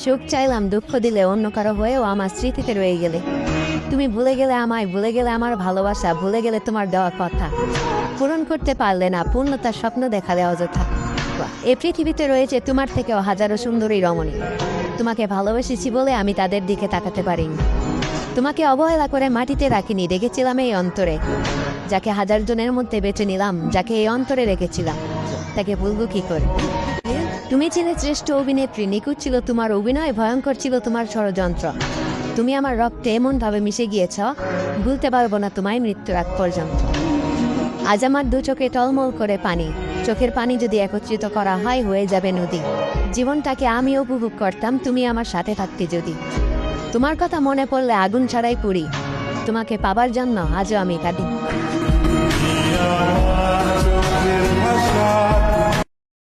সুখ চাইলাম, দুঃখ দিলে অন্য কারো হয়েও আমার স্মৃতিতে রয়ে গেলে। তুমি ভুলে গেলে আমায়, ভুলে গেলে আমার ভালোবাসা, ভুলে গেলে তোমার দেওয়া কথা। পূরণ করতে পারলে না, পূর্ণতার স্বপ্ন দেখালে অযথা। এই পৃথিবীতে রয়েছে তোমার থেকেও হাজারো সুন্দরী রমণী। তোমাকে ভালোবেসেছি বলে আমি তাদের দিকে তাকাতে পারিনি। তোমাকে অবহেলা করে মাটিতে রাখিনি, রেখেছিলাম এই অন্তরে। যাকে হাজার জনের মধ্যে বেছে নিলাম, যাকে এই অন্তরে রেখেছিলাম, তাকে ভুলবো কি করে? তুমি ছিলে শ্রেষ্ঠ অভিনেত্রী, নিখুঁত ছিল তোমার অভিনয়, ভয়ঙ্কর ছিল তোমার ষড়যন্ত্র। তুমি আমার রক্তে এমনভাবে মিশে গিয়েছ, ভুলতে পারবো না তোমায় মৃত্যুর আগ পর্যন্ত। আজ আমার দু চোখে টলমল করে পানি, চোখের পানি যদি একত্রিত করা হয় হয়ে যাবে নদী। জীবনটাকে আমি উপভোগ করতাম তুমি আমার সাথে থাকতে যদি। তোমার কথা মনে পড়লে আগুন ছাড়াই পুড়ি, তোমাকে পাবার জন্য আজও আমি কাঁদি।